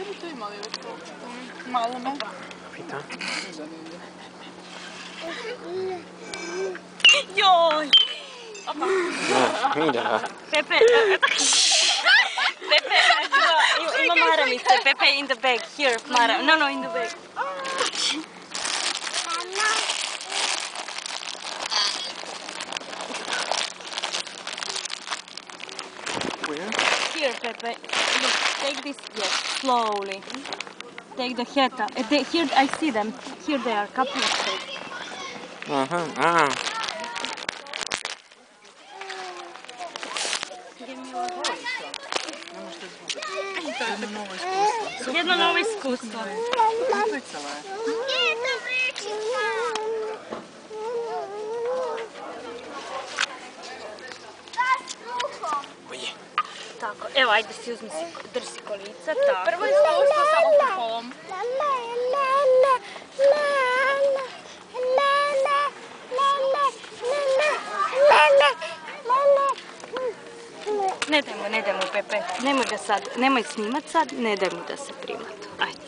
bi to imali već to? Malo me. Pita? Joj! Opa. Mida. Pepe, Pepe, ima maramice. Pepe in the bag. Here, Mara. No, in the bag. Where? Here, Pepe. Look, take this. Yes, slowly. Take the hat. Here, I see them. Here they are. Couple of shapes. Aha, Jedno novo iskustvo. Tako, evo, ajde si uzmi si, drži si kolica, tako. Prvo iskustvo sa alkoholom. Ne daj mu, Pepe, nemoj ga sad, nemoj snimat sad, ne daj mu da se prima to, ajde.